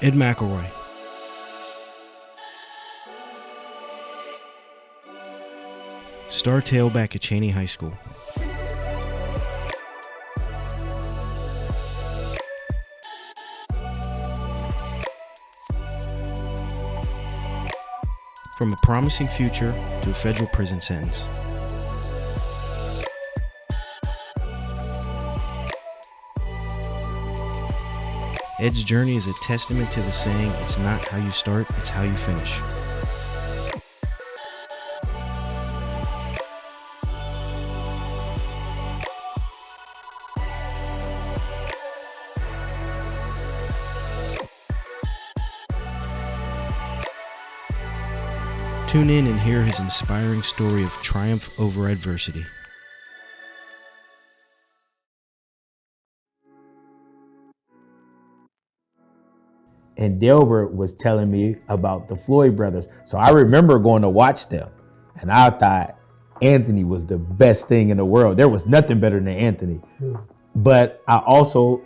Ed McElroy. Star tailback at Cheney High School. From a promising future to a federal prison sentence. Ed's journey is a testament to the saying, it's not how you start, it's how you finish. Tune in and hear his inspiring story of triumph over adversity. And Delbert was telling me about the Floyd brothers. So I remember going to watch them. And I thought Anthony was the best thing in the world. There was nothing better than Anthony. But I also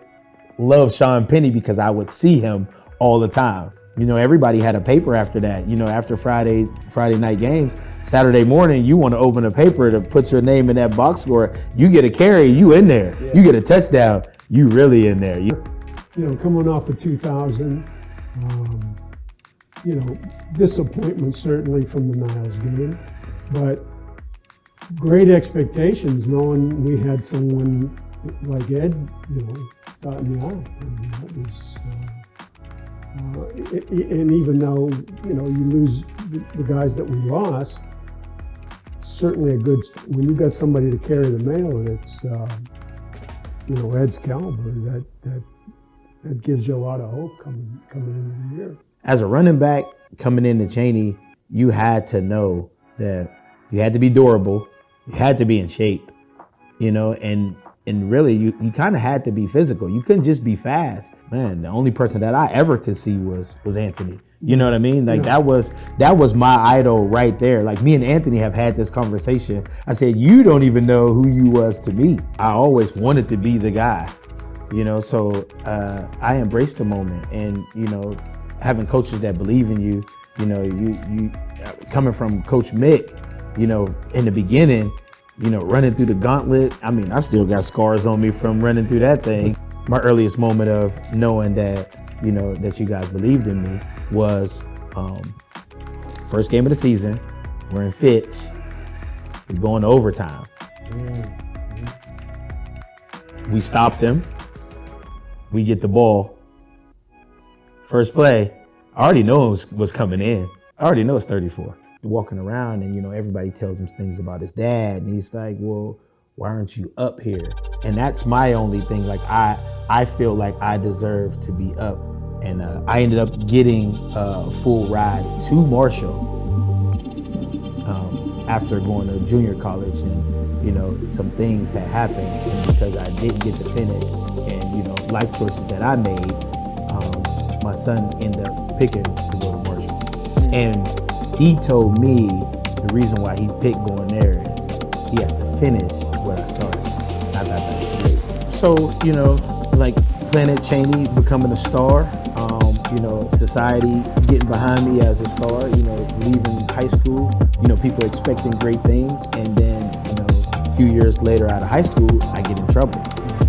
loved Sean Penny because I would see him all the time. You know, everybody had a paper after that. You know, after Friday night games, Saturday morning, you want to open a paper to put your name in that box score. You get a carry, you in there. Yeah. You get a touchdown, you really in there. You know, coming off of 2000, you know, disappointment certainly from the Niles game, but great expectations knowing we had someone like Ed, you know, dotting the I. And that was, and even though, you know, you lose the guys that we lost, certainly a good, when you got somebody to carry the mail, it's, you know, Ed's caliber, that gives you a lot of hope coming into the year. As a running back coming into Cheney, you had to know that you had to be durable, you had to be in shape, you know, and really you kind of had to be physical. You couldn't just be fast. Man, the only person that I ever could see was Anthony. You know what I mean? Like that was my idol right there. Like me and Anthony have had this conversation. I said, you don't even know who you was to me. I always wanted to be the guy. You know, so I embraced the moment, and you know, having coaches that believe in you. You know, you coming from Coach Mick, you know, in the beginning, you know, running through the gauntlet. I mean, I still got scars on me from running through that thing. My earliest moment of knowing that, you know, that you guys believed in me was first game of the season. We're in Fitch. We're going to overtime. We stopped them. We get the ball. First play, I already know it was coming in. I already know it's 34. Walking around and, you know, everybody tells him things about his dad. And he's like, well, why aren't you up here? And that's my only thing. Like, I feel like I deserve to be up. And I ended up getting a full ride to Marshall after going to junior college. And, you know, some things had happened. And because I didn't get to finish and, you know, life choices that I made, my son ended up picking to go to Marshall. And he told me the reason why he picked going there is he has to finish what I started. I thought that was great. So, you know, like playing at Cheney, becoming a star, you know, society getting behind me as a star, you know, leaving high school, you know, people expecting great things. And then, you know, a few years later out of high school, I get in trouble.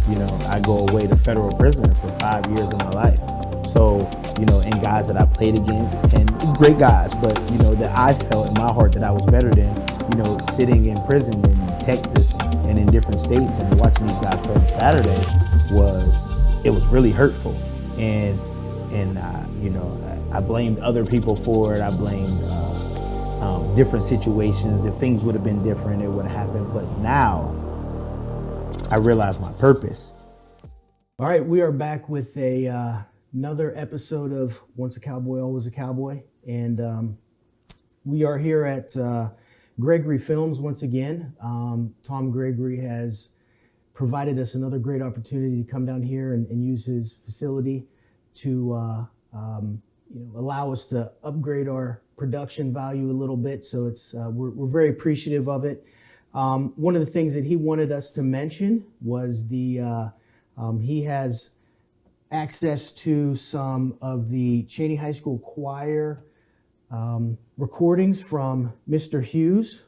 You know, I go away to federal prison for 5 years of my life. So, you know, and guys that I played against and great guys, but, you know, that I felt in my heart that I was better than, you know, sitting in prison in Texas and in different states and watching these guys play on Saturday it was really hurtful. And you know, I blamed other people for it. I blamed different situations. If things would have been different, it would have happened. But now I realize my purpose. All right, we are back with another episode of Once a Cowboy, Always a Cowboy. And we are here at Gregory Films once again. Tom Gregory has provided us another great opportunity to come down here and use his facility to allow us to upgrade our production value a little bit. So it's we're very appreciative of it. One of the things that he wanted us to mention was he has access to some of the Cheney High School choir recordings from Mr. Hughes,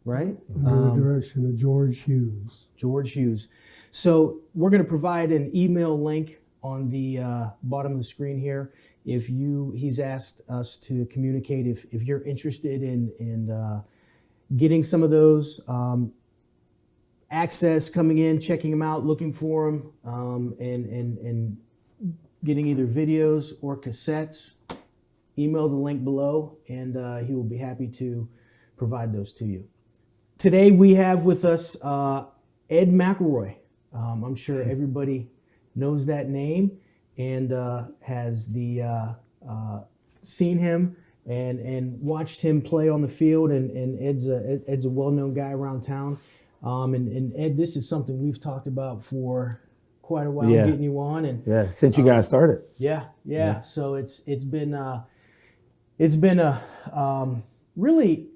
right? Under the direction of George Hughes. George Hughes. So we're going to provide an email link on the bottom of the screen here. He's asked us to communicate if you're interested in getting some of those access, coming in, checking them out, looking for them, and getting either videos or cassettes. Email the link below, and he will be happy to provide those to you. Today we have with us Ed McElroy. I'm sure everybody knows that name and has seen him and watched him play on the field. And Ed's a well-known guy around town. And Ed, this is something we've talked about for quite a while, getting you on. And since you guys started. Yeah. So it's been a really,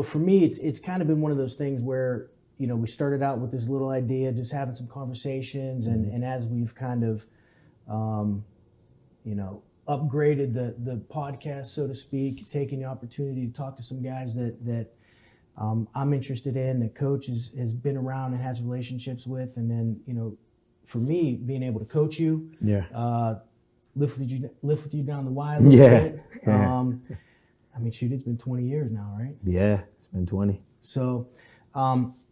for me, it's kind of been one of those things where, we started out with this little idea, just having some conversations, and as we've kind of, upgraded the podcast, so to speak, taking the opportunity to talk to some guys that I'm interested in, that Coach has been around and has relationships with, and then, for me, being able to coach you, lift with you down the Y a little bit. Shoot, it's been 20 years now, right? Yeah, it's been 20. So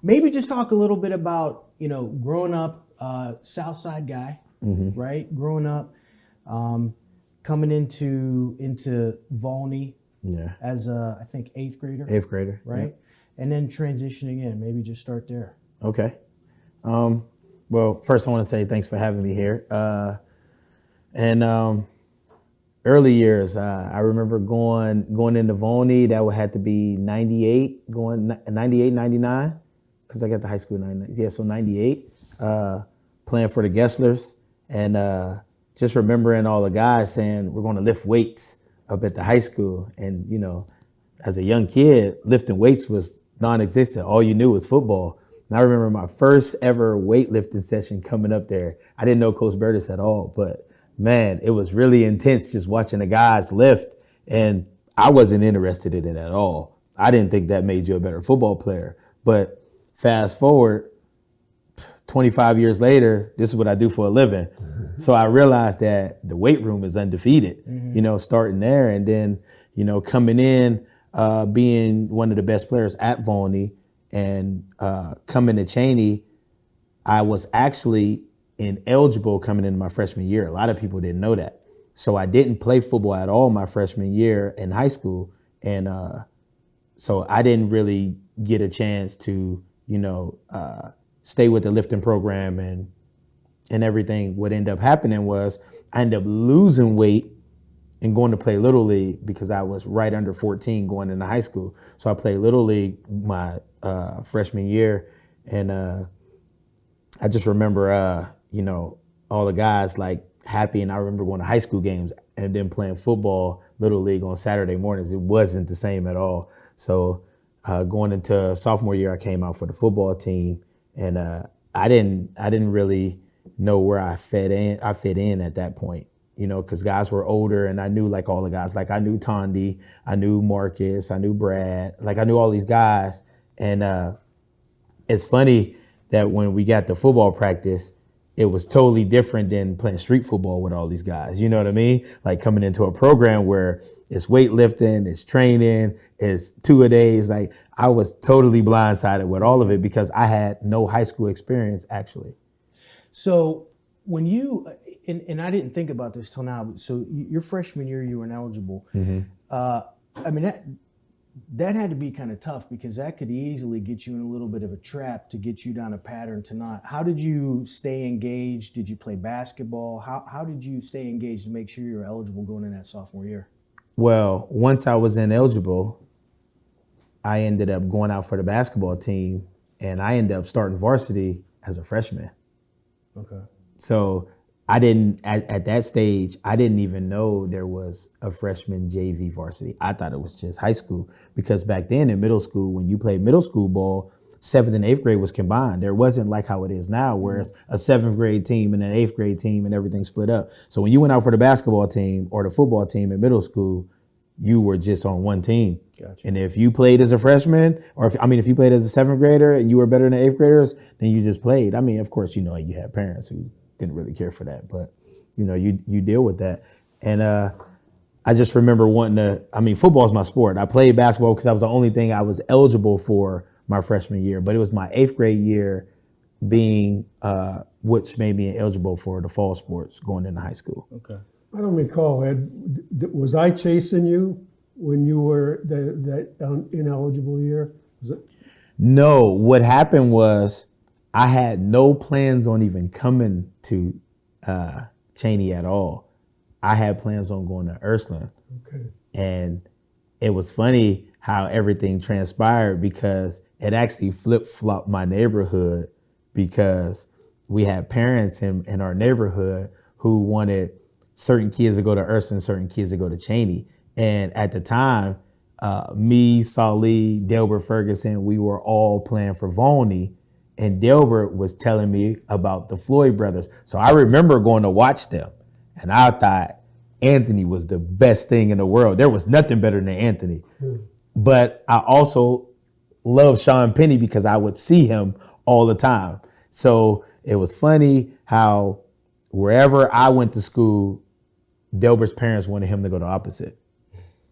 maybe just talk a little bit about, growing up, South Side guy, right? Growing up, coming into Volney as I think 8th grader. 8th grader. Right? Yeah. And then transitioning in, maybe just start there. Okay. Well, first I want to say thanks for having me here. Early years, I remember going into Volney. That would have to be 98, 99, because I got to high school in 99. Yeah, so 98, playing for the Gesslers, and just remembering all the guys saying, we're going to lift weights up at the high school. And, as a young kid, lifting weights was non-existent. All you knew was football. And I remember my first ever weightlifting session coming up there. I didn't know Coach Burtis at all, but man, it was really intense just watching the guys lift, and I wasn't interested in it at all. I didn't think that made you a better football player. But fast forward, 25 years later, this is what I do for a living. So I realized that the weight room is undefeated, starting there, and then, coming in, being one of the best players at Volney, and coming to Cheney, I was actually ineligible coming into my freshman year. A lot of people didn't know that. So I didn't play football at all my freshman year in high school. And so I didn't really get a chance to, stay with the lifting program and everything. What ended up happening was I ended up losing weight and going to play Little League because I was right under 14 going into high school. So I played Little League my freshman year. And I just remember, all the guys like happy. And I remember going to high school games and then playing football, Little League on Saturday mornings. It wasn't the same at all. So going into sophomore year, I came out for the football team, and I didn't really know where I fit in at that point, because guys were older, and I knew like all the guys. Like I knew Tondi, I knew Marcus, I knew Brad, like I knew all these guys. And it's funny that when we got to football practice, it was totally different than playing street football with all these guys. You know what I mean? Like coming into a program where it's weightlifting, it's training, it's 2-a-days. Like I was totally blindsided with all of it because I had no high school experience actually. So when you, and I didn't think about this till now, so your freshman year, you were ineligible. That had to be kind of tough because that could easily get you in a little bit of a trap to get you down a pattern to not. How did you stay engaged? Did you play basketball? How did you stay engaged to make sure you were eligible going in that sophomore year? Well, once I was ineligible, I ended up going out for the basketball team, and I ended up starting varsity as a freshman. Okay. So I didn't, at that stage, I didn't even know there was a freshman JV varsity. I thought it was just high school because back then in middle school, when you played middle school ball, 7th and 8th grade was combined. There wasn't like how it is now, where it's a 7th grade team and an 8th grade team and everything split up. So when you went out for the basketball team or the football team in middle school, you were just on one team. Gotcha. And if you played as a freshman, or if you played as a 7th grader and you were better than the 8th graders, then you just played. I mean, of course, you had parents who didn't really care for that, but you deal with that. And I just remember football is my sport. I played basketball because that was the only thing I was eligible for my freshman year, but it was my 8th grade year being which made me eligible for the fall sports going into high school. Okay. I don't recall, Ed. Was I chasing you when you were that ineligible year? Was it? No, what happened was I had no plans on even coming to Cheney at all. I had plans on going to Ursuline. Okay. And it was funny how everything transpired because it actually flip-flopped my neighborhood, because we had parents in our neighborhood who wanted certain kids to go to Ursuline, certain kids to go to Cheney. And at the time, me, Salih, Delbert Ferguson, we were all playing for Volney, and Delbert was telling me about the Floyd brothers. So I remember going to watch them, and I thought Anthony was the best thing in the world. There was nothing better than Anthony. But I also love Sean Penny because I would see him all the time. So it was funny how wherever I went to school, Delbert's parents wanted him to go the opposite.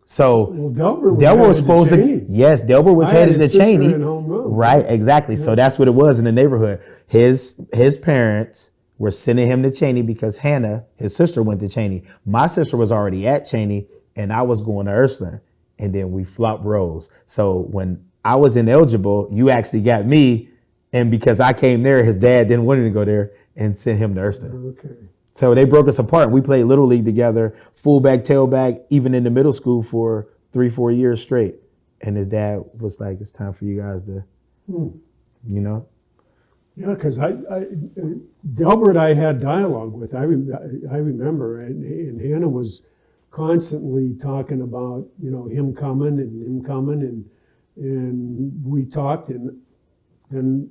So Delbert was supposed to, yes, Delbert was headed to Cheney. Right, exactly. Yeah. So that's what it was in the neighborhood. His parents were sending him to Cheney because Hannah, his sister, went to Cheney. My sister was already at Cheney, and I was going to Ursuline. And then we flopped roles. So when I was ineligible, you actually got me. And because I came there, his dad didn't want him to go there and sent him to Ursuline. Okay. So they broke us apart. We played Little League together, fullback, tailback, even in the middle school for 3-4 years straight. And his dad was like, it's time for you guys to, Yeah, because Delbert I had dialogue with. I remember, and Hannah was constantly talking about, him coming, and we talked, and then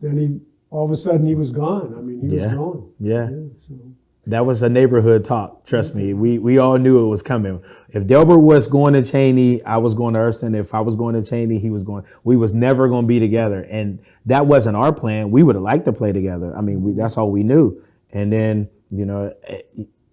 he, all of a sudden he was gone. I mean, he was gone. Yeah. So. That was a neighborhood talk. Trust me. We all knew it was coming. If Delbert was going to Cheney, I was going to Ursuline. If I was going to Cheney, he was going. We was never going to be together. And that wasn't our plan. We would have liked to play together. I mean, that's all we knew. And then,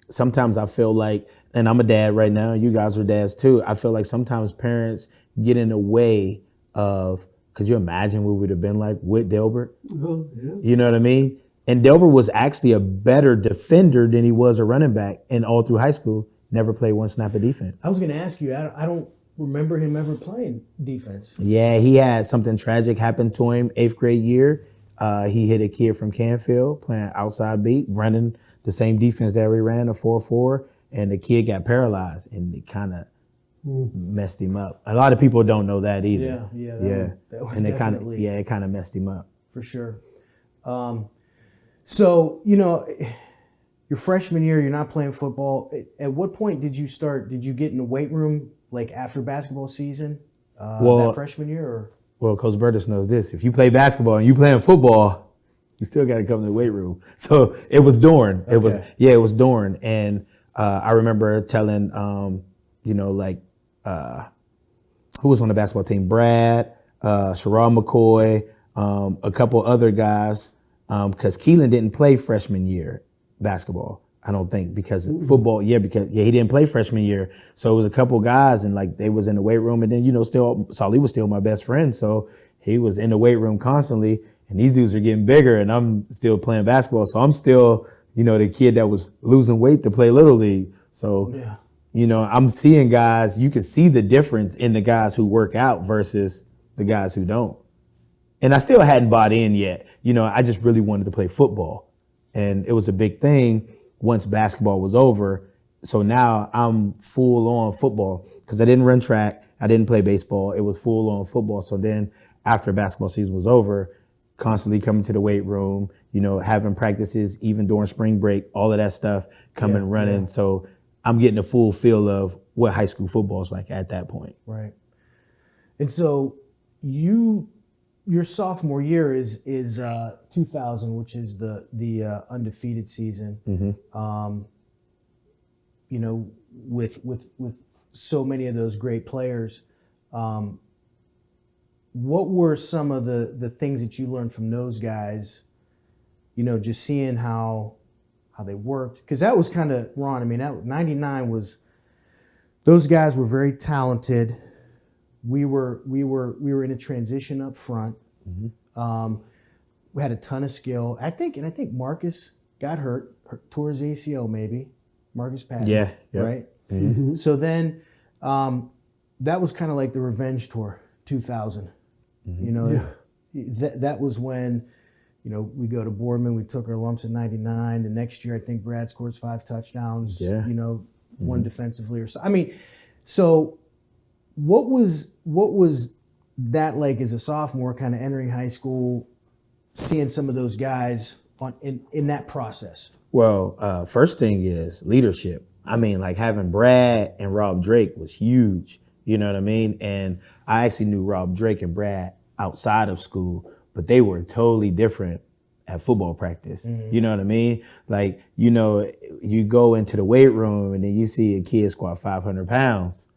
sometimes I feel like, and I'm a dad right now, you guys are dads too. I feel like sometimes parents get in the way of, could you imagine what we would have been like with Delbert? Oh, yeah. You know what I mean? And Delbert was actually a better defender than he was a running back. And all through high school, never played one snap of defense. I was going to ask you, I don't remember him ever playing defense. Yeah, he had something tragic happen to him 8th grade year. He hit a kid from Canfield playing outside beat, running the same defense that we ran, a 4-4, and the kid got paralyzed, and it kind of messed him up. A lot of people don't know that either. Yeah. And it kind of messed him up. For sure. So, your freshman year, you're not playing football. At what point did you get in the weight room, like after basketball season, that freshman year? Or? Well, Coach Burtis knows this. If you play basketball and you playing football, you still got to come to the weight room. So it was during. It was during. And I remember telling, who was on the basketball team? Brad, Sherrod McCoy, a couple other guys, because Keelan didn't play freshman year basketball, I don't think, because football, he didn't play freshman year. So it was a couple guys, and they was in the weight room, and then, Salih was still my best friend, so he was in the weight room constantly, and these dudes are getting bigger, and I'm still playing basketball, so I'm still, the kid that was losing weight to play Little League. So, I'm seeing guys, you can see the difference in the guys who work out versus the guys who don't. And I still hadn't bought in yet. I just really wanted to play football. And it was a big thing once basketball was over. So now I'm full on football because I didn't run track. I didn't play baseball. It was full on football. So then after basketball season was over, constantly coming to the weight room, having practices, even during spring break, all of that stuff, coming running. Yeah. So I'm getting a full feel of what high school football is like at that point. Right. And so you your sophomore year is 2000, which is the undefeated season. You know, with so many of those great players. What were some of the things that you learned from those guys? You know, just seeing how they worked, because that was kind of Ron. I mean, that 99 was. Those guys were very talented. We were in a transition up front. We had a ton of skill. I think Marcus got hurt, tore his ACL maybe. Marcus Patton. Yeah. Yep. Right. So then that was kind of like the revenge tour, 2000. You know, that was when, you know, we go to Boardman. We took our lumps in 99. The next year, I think Brad scores 5 touchdowns. Yeah. You know, one defensively or so. I mean, so what was that like as a sophomore, kind of entering high school, seeing some of those guys in that process? Well, first thing is leadership. I mean, like having Brad and Rob Drake was huge. You know what I mean? And I actually knew Rob Drake and Brad outside of school, but they were totally different at football practice. You know what I mean? Like, you know, you go into the weight room and then you see a kid squat 500 pounds.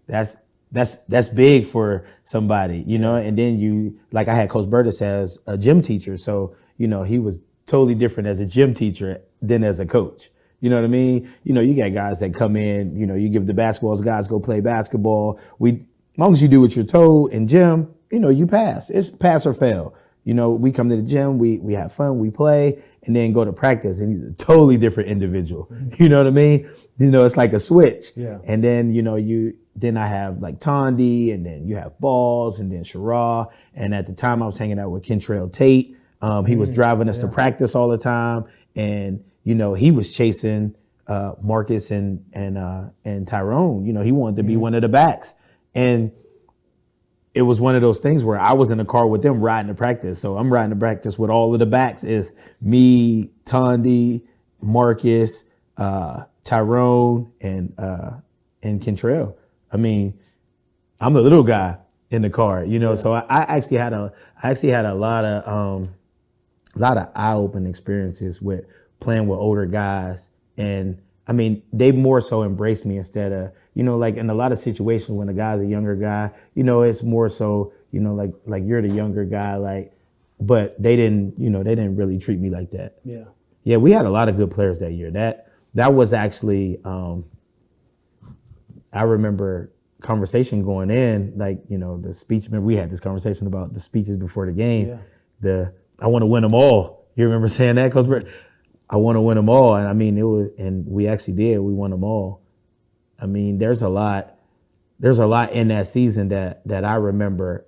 That's big for somebody, you know? And then you, like I had Coach Burtis as a gym teacher. So, you know, he was totally different as a gym teacher than as a coach. You know what I mean? You know, you got guys that come in, you know, you give the basketballs, guys go play basketball. As long as you do what you're told in gym, you know, you pass. It's pass or fail. You know, we come to the gym, we have fun, we play, and then go to practice, and he's a totally different individual. You know what I mean? You know, it's like a switch. Yeah. And then, you know, then I have like Tondi, and then you have Balls, and then Sherrod. And at the time I was hanging out with Kentrell Tate. He was driving us to practice all the time. And, you know, he was chasing Marcus and Tyrone. You know, he wanted to be one of the backs. And it was one of those things where I was in the car with them riding to practice. So I'm riding to practice with all of the backs. It's me, Tondi, Marcus, Tyrone, and Kentrell. I mean, I'm the little guy in the car, you know. So I actually had a lot of eye-opening experiences with playing with older guys. And I mean, they more so embraced me instead of, you know, like in a lot of situations when a guy's a younger guy, you know, it's more so, you know, like you're the younger guy, like, but they didn't really treat me like that. Yeah. Yeah, we had a lot of good players that year. That was actually, I remember conversation going in, like, you know, the speech, remember we had this conversation about the speeches before the game. Yeah. I want to win them all. You remember saying that, Coach Brett? I want to win them all. And I mean, and we actually did. We won them all. I mean, there's a lot in that season that I remember.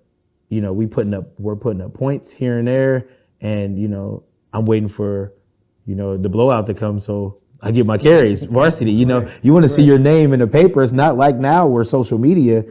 You know, we're putting up points here and there, and, you know, I'm waiting for, you know, the blowout to come so I get my carries. Varsity, you know, you want to see your name in the paper. It's not like now where social media,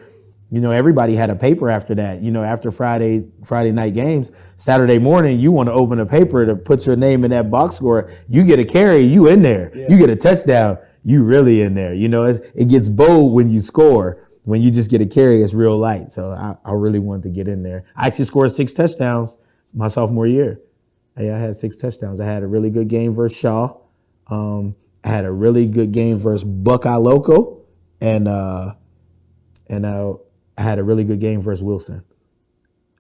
you know, everybody had a paper after that. You know, after Friday night games, Saturday morning, you want to open a paper to put your name in that box score. You get a carry, you in there. Yeah. You get a touchdown, you really in there. You know, it gets bold when you score. When you just get a carry, it's real light. So I really wanted to get in there. I actually scored 6 touchdowns my sophomore year. I had 6 touchdowns. I had a really good game versus Shaw. I had a really good game versus Buckeye Loco, and I had a really good game versus Wilson.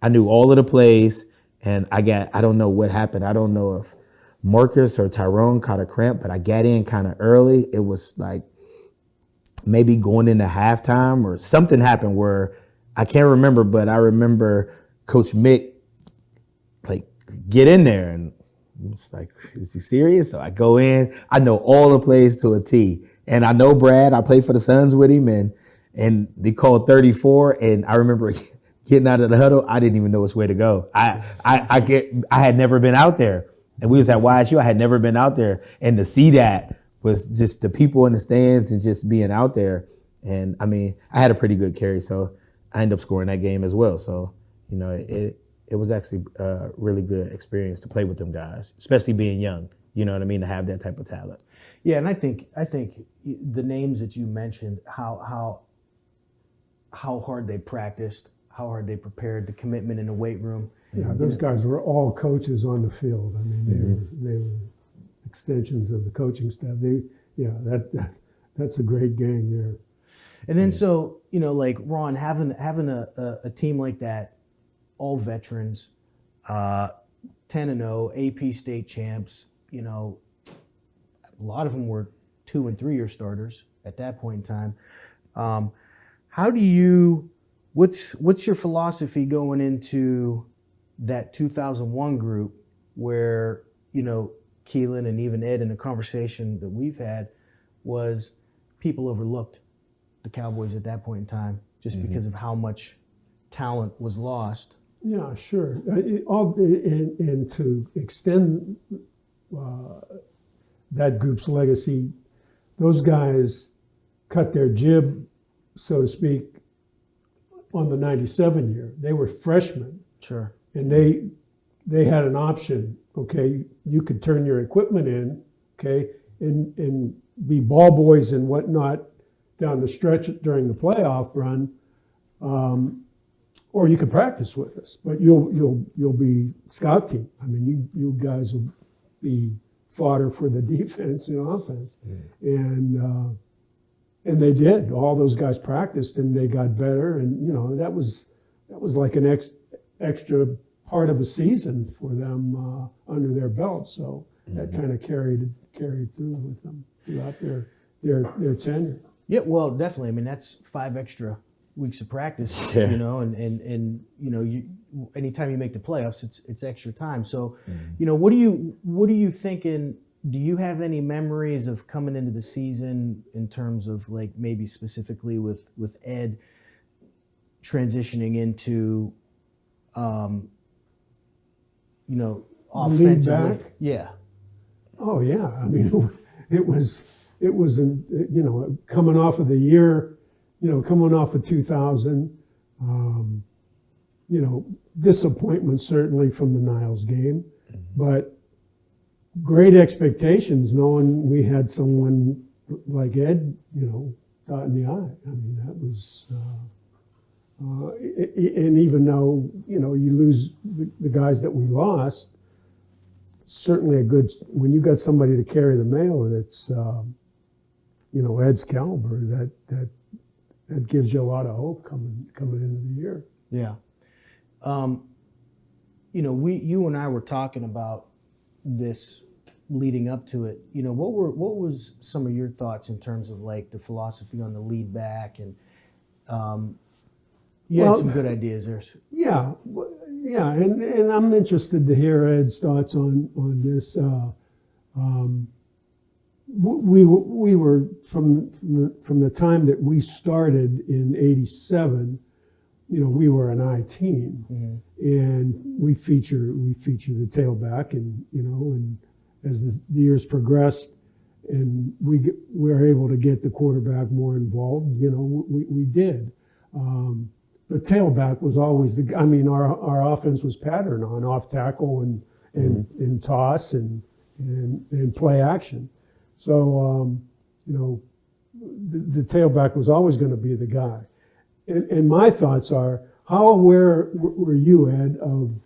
I knew all of the plays, and I don't know what happened. I don't know if Marcus or Tyrone caught a cramp, but I got in kind of early. It was like maybe going into halftime or something happened where I can't remember, but I remember Coach Mick, like, get in there. And it's like, is he serious? So I go in. I know all the plays to a T. And I know Brad. I played for the Suns with him, and they called 34, and I remember getting out of the huddle. I didn't even know which way to go. I had never been out there, and we was at YSU. I had never been out there, and to see that was just the people in the stands and just being out there. And I mean, I had a pretty good carry, so I ended up scoring that game as well. So, you know, it was actually a really good experience to play with them guys, especially being young. You know what I mean? To have that type of talent. Yeah, and I think the names that you mentioned, how hard they practiced, hard they prepared, the commitment in the weight room. Yeah, those guys were all coaches on the field. I mean, they were extensions of the coaching staff. That's a great gang there. And then so, like Ron, having a team like that, all veterans, 10-0, AP state champs, a lot of them were 2 and 3 year starters at that point in time. How do you, what's your philosophy going into that 2001 group where, Keelan and even Ed in the conversation that we've had was people overlooked the Cowboys at that point in time just because of how much talent was lost? Yeah, sure. And to extend that group's legacy, those guys cut their jib, so to speak, on the 97 year. They were freshmen. Sure. And they had an option, okay? You could turn your equipment in, okay, and be ball boys and whatnot down the stretch during the playoff run, or you could practice with us, but you'll be scout team. I mean, you guys will be fodder for the defense and offense, and they did. All those guys practiced and they got better, and that was like an extra part of a season for them under their belt. So that kind of carried through with them throughout their tenure. Yeah, well, definitely. I mean, that's 5 extra weeks of practice, and anytime you make the playoffs, it's extra time. So, what are you thinking? Do you have any memories of coming into the season in terms of like maybe specifically with Ed transitioning into, offensively? Lead back? Yeah. Oh yeah. I mean, it was coming off of the year, coming off of 2000, disappointment certainly from the Niles game, but great expectations knowing we had someone like Ed, dot in the eye. I mean, that was, and even though, you lose the guys that we lost, certainly when you got somebody to carry the mail that's, Ed's caliber, that gives you a lot of hope coming into the year. Yeah. You and I were talking about this leading up to it. What was some of your thoughts in terms of like the philosophy on the lead back, and you had some good ideas there. Yeah, and I'm interested to hear Ed's thoughts on this. We were from the time that we started in '87, we were an I team, and we feature the tailback, and as the years progressed, and we were able to get the quarterback more involved, we did. But tailback was always our offense was patterned on off tackle and toss and play action. So, the tailback was always going to be the guy. And my thoughts are, how aware were you, Ed, of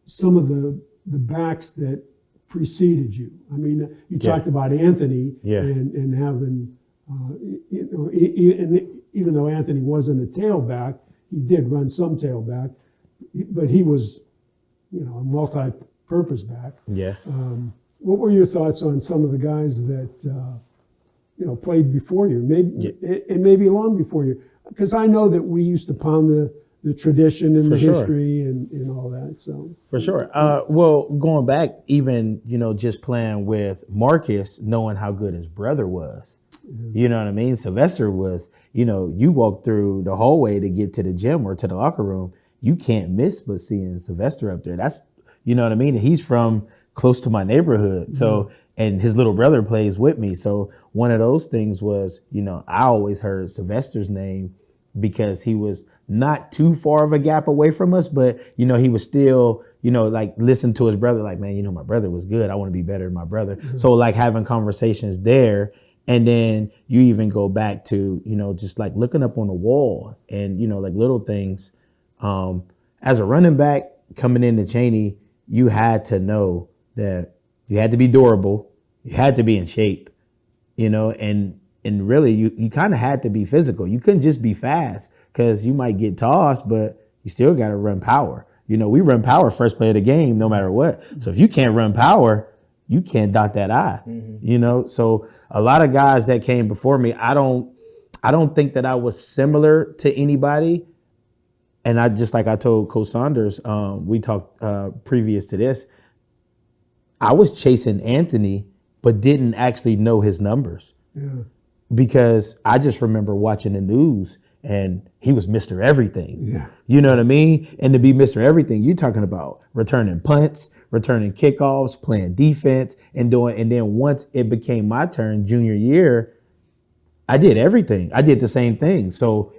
some of the backs that preceded you? I mean, you talked about Anthony and having, even though Anthony wasn't a tailback, he did run some tailback, but he was, a multi-purpose back. Yeah. What were your thoughts on some of the guys that, played before you, and maybe long before you? Because I know that we used to pound the tradition and history and all that. So for sure. Well, going back, even just playing with Marcus, knowing how good his brother was. You know what I mean? Sylvester was. You walk through the hallway to get to the gym or to the locker room, you can't miss but seeing Sylvester up there. That's what I mean. And he's from close to my neighborhood, so. And his little brother plays with me. So one of those things was, I always heard Sylvester's name because he was not too far of a gap away from us, but, he was still, like listen to his brother, like, man, my brother was good. I want to be better than my brother. Mm-hmm. So like having conversations there And then you even go back to, just like looking up on the wall and, like little things. As a running back coming into Cheney, you had to know that you had to be durable. You had to be in shape, and really you kind of had to be physical. You couldn't just be fast because you might get tossed, but you still got to run power. We run power first play of the game, no matter what. So if you can't run power, you can't dot that I, So a lot of guys that came before me, I don't think that I was similar to anybody. And I just like I told Coach Saunders, we talked previous to this, I was chasing Anthony, but didn't actually know his numbers. Yeah. Because I just remember watching the news and he was Mr. Everything. Yeah. You know what I mean? And to be Mr. Everything, you're talking about returning punts, returning kickoffs, playing defense, and then once it became my turn junior year, I did everything. I did the same thing. So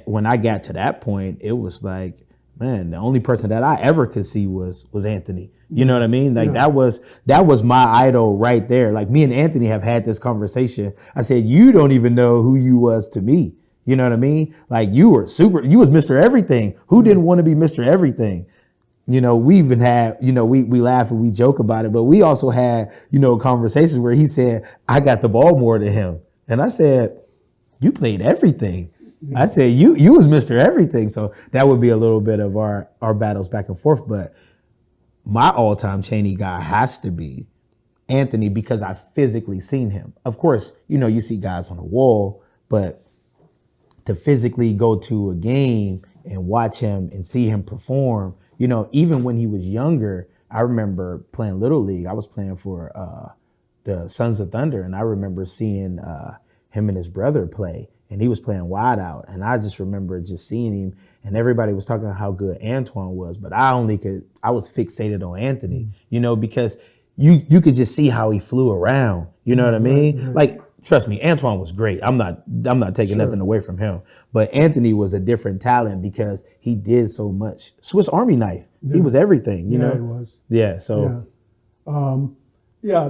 when I got to that point, it was like, man, the only person that I ever could see was Anthony. You know what I mean? Like that was my idol right there. Like me and Anthony have had this conversation. I said, you don't even know who you was to me. You know what I mean? Like you was Mr. Everything. Who didn't want to be Mr. Everything? We even had, we laugh and we joke about it, but we also had, conversations where he said, I got the ball more than him. And I said, you played everything. I said, you was Mr. Everything. So that would be a little bit of our battles back and forth. But my all-time Cheney guy has to be Anthony because I physically seen him. Of course, you see guys on the wall, but to physically go to a game and watch him and see him perform, even when he was younger, I remember playing Little League. I was playing for the Sons of Thunder, and I remember seeing him and his brother play. And he was playing wide out. And I just remember just seeing him and everybody was talking about how good Antoine was. But I was fixated on Anthony, because you could just see how he flew around. You know what I mean? Right. Like, trust me, Antoine was great. I'm not taking nothing away from him. But Anthony was a different talent because he did so much. Swiss Army knife. Yeah. He was everything, you know? He was. Yeah, so. Yeah.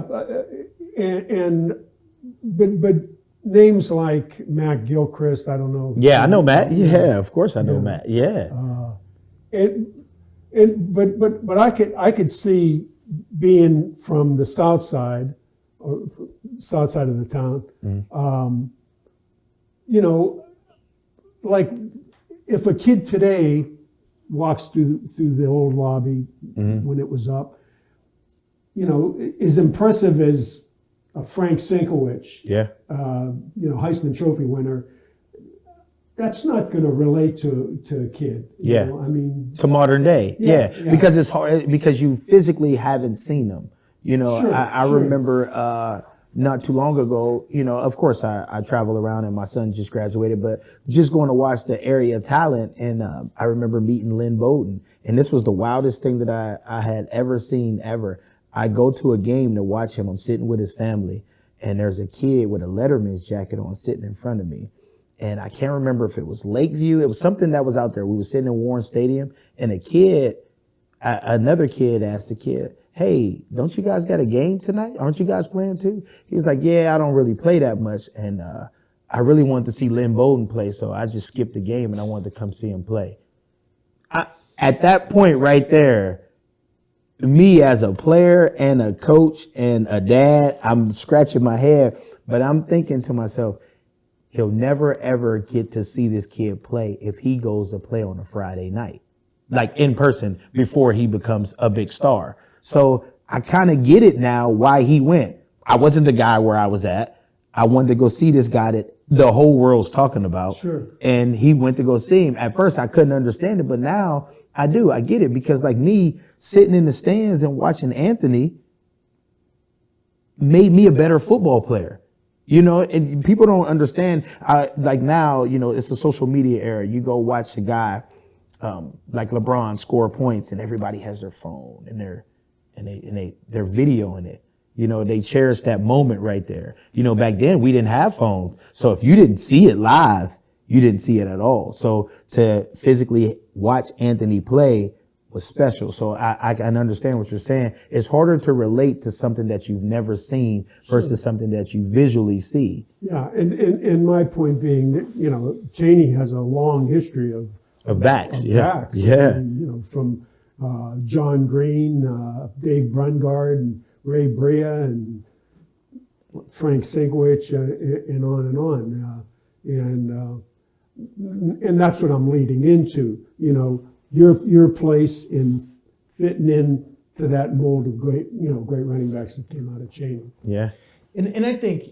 But names like Matt Gilchrist, I don't know. Yeah, I know Matt. Yeah, of course I know Matt. Yeah. But I could see being from the south side of the town. Like if a kid today walks through the old lobby when it was up, as impressive as Frank Sinkowicz, Heisman Trophy winner, that's not going to relate to a kid. To modern day. Yeah. Because it's hard, because you physically haven't seen them. I remember not too long ago, of course I travel around and my son just graduated, but just going to watch the area talent. And I remember meeting Lynn Bowden, and this was the wildest thing that I had ever seen ever. I go to a game to watch him. I'm sitting with his family, and there's a kid with a Letterman's jacket on sitting in front of me. And I can't remember if it was Lakeview. It was something that was out there. We were sitting in Warren Stadium, and another kid asked the kid, hey, don't you guys got a game tonight? Aren't you guys playing too? He was like, yeah, I don't really play that much. And I really wanted to see Lynn Bowden play, so I just skipped the game, and I wanted to come see him play. At that point right there, me as a player and a coach and a dad, I'm scratching my head, but I'm thinking to myself, he'll never, ever get to see this kid play if he goes to play on a Friday night, like in person, before he becomes a big star. So I kind of get it now why he went. I wasn't the guy where I was at. I wanted to go see this guy that the whole world's talking about. Sure. And he went to go see him. At first I couldn't understand it, but now I do. I get it, because like me sitting in the stands and watching Anthony made me a better football player. And people don't understand. Like now, it's a social media era. You go watch a guy like LeBron score points, and everybody has their phone and they're videoing it. They cherish that moment right there. Back then we didn't have phones, so if you didn't see it live, you didn't see it at all. So to physically watch Anthony play was special. So I can understand what you're saying. It's harder to relate to something that you've never seen versus something that you visually see. Yeah, and my point being that, you know, Cheney has a long history of backs. backs. Yeah. I mean, you know, from John Green, Dave Brungard, and Ray Brea, and Frank Sinkwich, and on and on. And that's what I'm leading into. You know, your place in fitting in to that mold of great running backs that came out of Cheney. Yeah. And I think,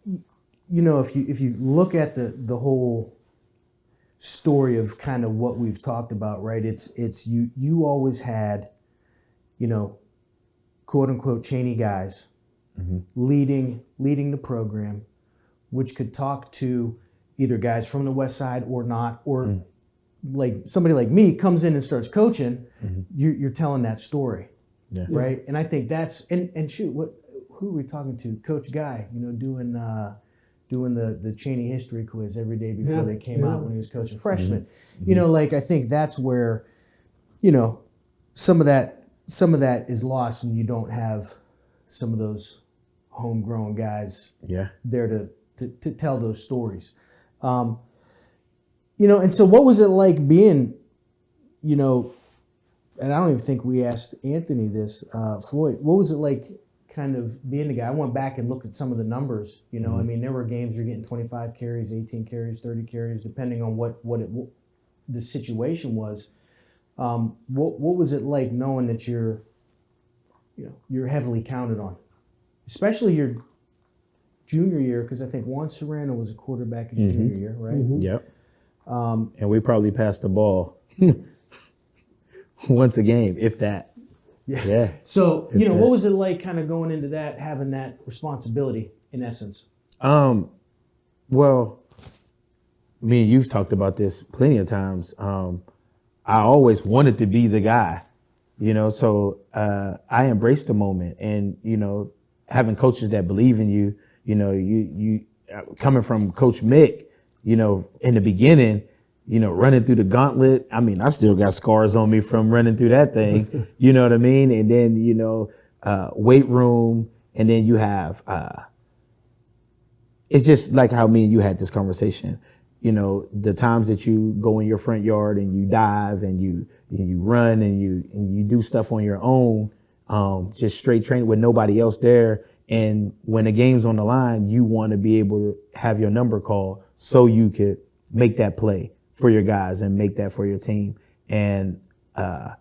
you know, if you look at the whole story of kind of what we've talked about, right? It's you always had, you know, quote unquote Cheney guys leading the program, which could talk to either guys from the West Side or not, or like somebody like me comes in and starts coaching, you're telling that story, right? And I think that's and shoot, who are we talking to? Coach Guy, you know, doing the Cheney history quiz every day before they came out when he was coaching freshmen. You know, like I think that's where, you know, some of that is lost when you don't have some of those homegrown guys there to tell those stories. You know, and so what was it like being, you know, and I don't even think we asked Anthony this, Floyd, what was it like kind of being the guy? I went back and looked at some of the numbers, you know, I mean, there were games you're getting 25 carries, 18 carries, 30 carries, depending on what the situation was. What was it like knowing that you're heavily counted on, especially your junior year? Because I think Juan Serrano was a quarterback his junior year, right? Yep. And we probably passed the ball once a game, if that. Yeah. So, you know, what was it like kind of going into that, having that responsibility in essence? Well, me and you've talked about this plenty of times. I always wanted to be the guy, you know, so I embraced the moment. And, you know, having coaches that believe in you, you know, you coming from Coach Mick, you know, in the beginning, you know, running through the gauntlet. I mean, I still got scars on me from running through that thing, you know what I mean? And then, you know, weight room, and then you have, it's just like how me and you had this conversation, you know, the times that you go in your front yard and you dive and you run and you do stuff on your own, just straight training with nobody else there. And when the game's on the line, you want to be able to have your number called so you could make that play for your guys and make that for your team. And my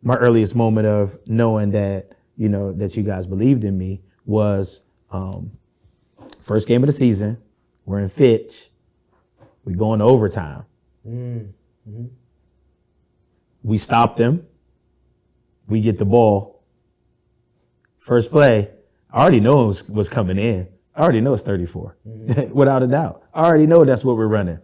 earliest moment of knowing that, you know, that you guys believed in me was first game of the season. We're in Fitch. We go into overtime. We stop them. We get the ball. First play. I already know it was coming in. I already know it's 34, without a doubt. I already know that's what we're running.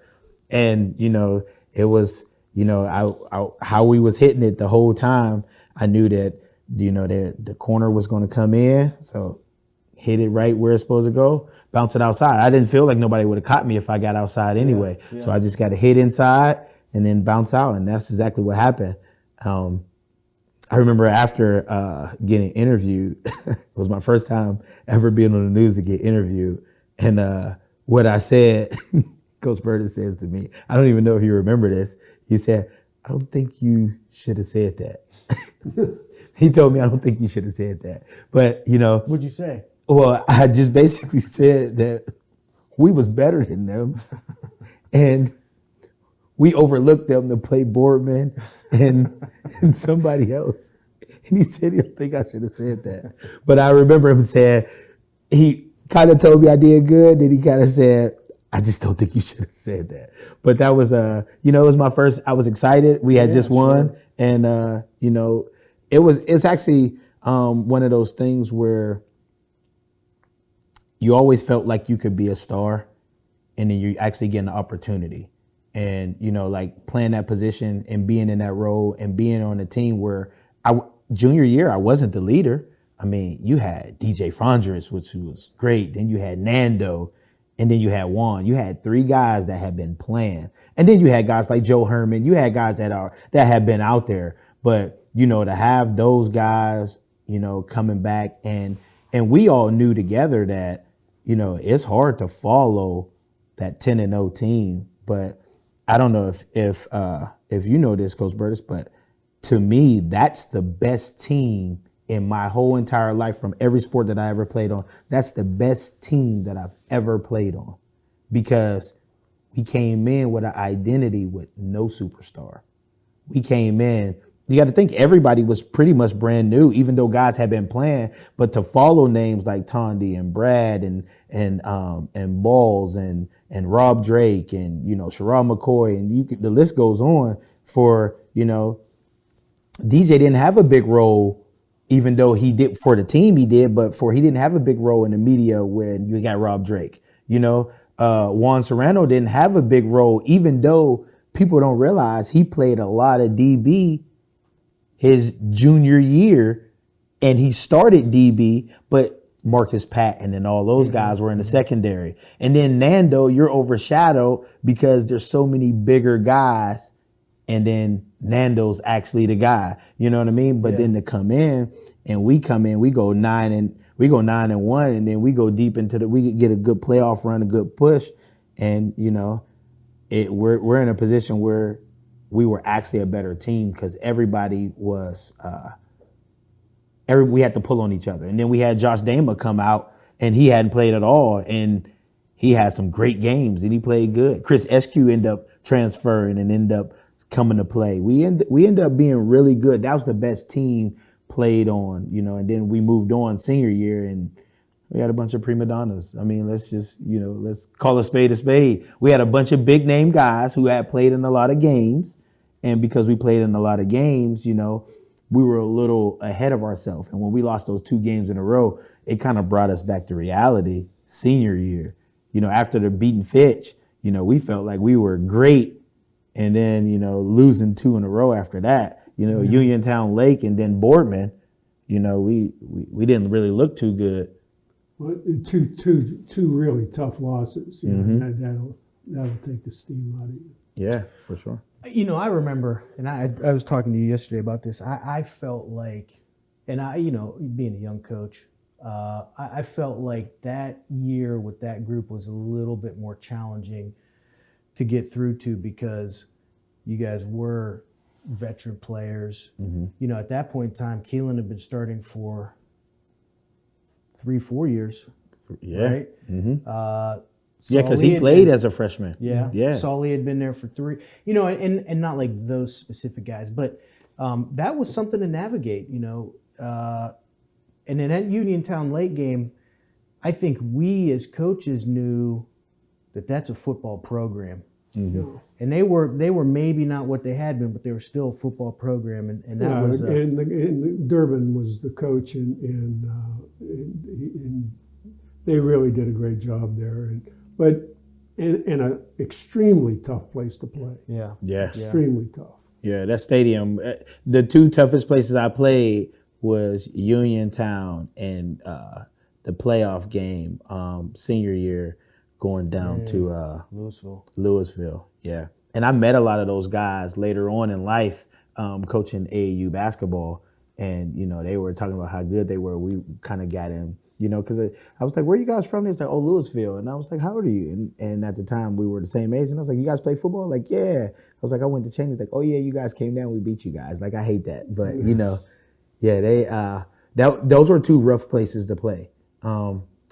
And, you know, it was, you know, how we was hitting it the whole time. I knew that, you know, the corner was going to come in. So hit it right where it's supposed to go, bounce it outside. I didn't feel like nobody would have caught me if I got outside anyway. Yeah. So I just got to hit inside and then bounce out. And that's exactly what happened. I remember after getting interviewed, it was my first time ever being on the news to get interviewed. And what I said, Coach Burton says to me, I don't even know if you remember this. He said, I don't think you should have said that. He told me, I don't think you should have said that. But, you know. What'd you say? Well, I just basically said that we was better than them. And we overlooked them to play Boardman and somebody else. And he said he don't think I should have said that. But I remember him saying, he kind of told me I did good. Then he kind of said, I just don't think you should have said that. But that was, you know, it was my first, I was excited. We had just won. Sure. And, you know, it's actually one of those things where you always felt like you could be a star and then you actually get an opportunity. And, you know, like playing that position and being in that role and being on a team where junior year, I wasn't the leader. I mean, you had DJ Fondres, which was great. Then you had Nando, and then you had Juan. You had three guys that had been playing. And then you had guys like Joe Herman. You had guys that had been out there. But, to have those guys, coming back and we all knew together that, it's hard to follow that 10-0 team. But I don't know if you know this, Coach Burtis, but to me, that's the best team in my whole entire life from every sport that I ever played on. That's the best team that I've ever played on because we came in with an identity with no superstar. We came in, you got to think everybody was pretty much brand new, even though guys had been playing, but to follow names like Tondi and Brad and Balls and Rob Drake and, Sherrod McCoy and the list goes on for, DJ didn't have a big role, even though he did for the team he did, but he didn't have a big role in the media when you got Rob Drake. Juan Serrano didn't have a big role, even though people don't realize he played a lot of DB his junior year, and he started DB, but Marcus Patton and all those guys were in the secondary. And then Nando, you're overshadowed because there's so many bigger guys, and then Nando's actually the guy. You know what I mean? But then to come in, we go 9-1, and then we go deep into we get a good playoff run, a good push, and we're in a position where we were actually a better team because everybody was we had to pull on each other. And then we had Josh Dama come out, and he hadn't played at all, and he had some great games, and he played good. Chris Eskew ended up transferring and ended up coming to play. We ended up being really good. That was the best team played on, and then we moved on senior year, and we had a bunch of prima donnas. I mean, let's just, let's call a spade a spade. We had a bunch of big name guys who had played in a lot of games. And because we played in a lot of games, we were a little ahead of ourselves. And when we lost those 2 games in a row, it kind of brought us back to reality senior year. After the beating Fitch, we felt like we were great. And then, losing 2 in a row after that, Uniontown Lake and then Boardman, we didn't really look too good. Well, two really tough losses. That'll take the steam out of you. Yeah, for sure. I remember, and I was talking to you yesterday about this. I felt like, and being a young coach, I felt like that year with that group was a little bit more challenging to get through to because you guys were veteran players. At that point in time, Keelan had been starting for 3-4 years. Yeah. Right? Because he played as a freshman. Yeah. Solly had been there for 3, and not like those specific guys, but that was something to navigate, and in that Uniontown Lake game, I think we as coaches knew that that's a football program. And they were maybe not what they had been, but they were still a football program, and that was. And Durbin was the coach, and they really did a great job there, but in an extremely tough place to play. Yeah. Extremely tough. Yeah, that stadium. The 2 toughest places I played was Uniontown and the playoff game senior year, going down to Louisville. Yeah. And I met a lot of those guys later on in life, coaching AAU basketball. And, they were talking about how good they were. We kind of got in, because I was like, where are you guys from? They was like, oh, Louisville. And I was like, how old are you? And at the time, we were the same age. And I was like, you guys play football? Like, yeah. I was like, I went to Cheney. He's like, oh, yeah, you guys came down. We beat you guys. Like, I hate that. But, those were 2 rough places to play.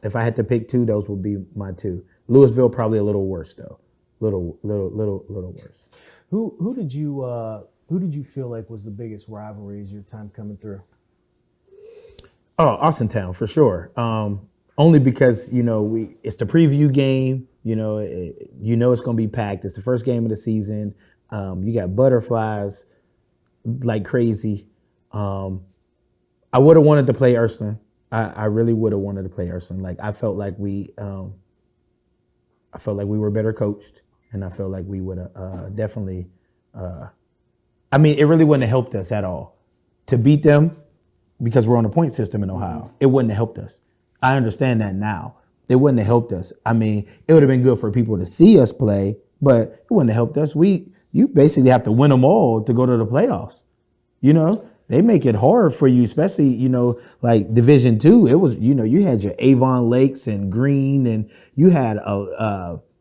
If I had to pick 2, those would be my 2. Louisville probably a little worse though, little worse. Who did you feel like was the biggest rivalries your time coming through? Oh, Austintown for sure. Only because it's the preview game. It's gonna be packed. It's the first game of the season. You got butterflies like crazy. I would have wanted to play Ursuline. I really would have wanted to play Ursuline. Like I felt like we were better coached, and I felt like we would have definitely. It really wouldn't have helped us at all to beat them because we're on a point system in Ohio. It wouldn't have helped us. I understand that now. It wouldn't have helped us. It would have been good for people to see us play, but it wouldn't have helped us. You basically have to win them all to go to the playoffs. You know, they make it hard for you, especially, you know, like Division II. It was, you know, you had your Avon Lakes and Green, and you had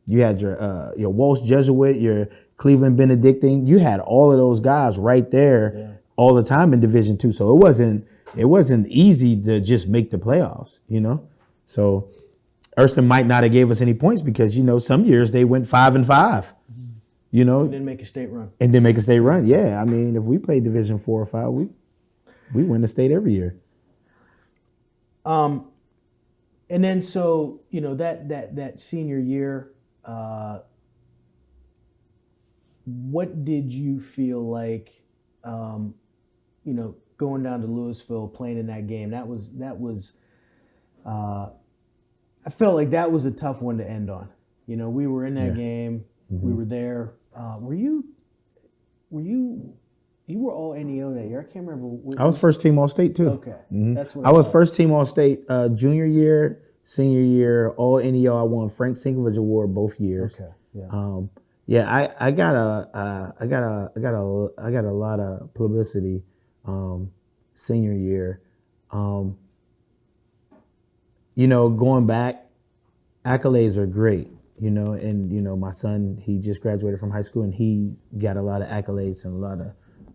your Walsh Jesuit, your Cleveland Benedictine. You had all of those guys right there all the time in Division II. So it wasn't easy to just make the playoffs, you know. So Erston might not have gave us any points because, you know, some years they went 5-5. You know, And then make a state run. Yeah, I mean, if we played Division 4 or 5, we win the state every year. And then so, you know, that senior year, what did you feel like, you know, going down to Louisville, playing in that game? That was I felt like that was a tough one to end on. You know, we were in that game, we were there. You were all NEO that year? I can't remember. I was first team All State too. Okay, that's what I was first team All State junior year, senior year, all NEO. I won Frank Sinkovich Award both years. Okay, yeah. I got a lot of publicity senior year. You know, going back, accolades are great. You know, and, you know, my son, he just graduated from high school and he got a lot of accolades and a lot of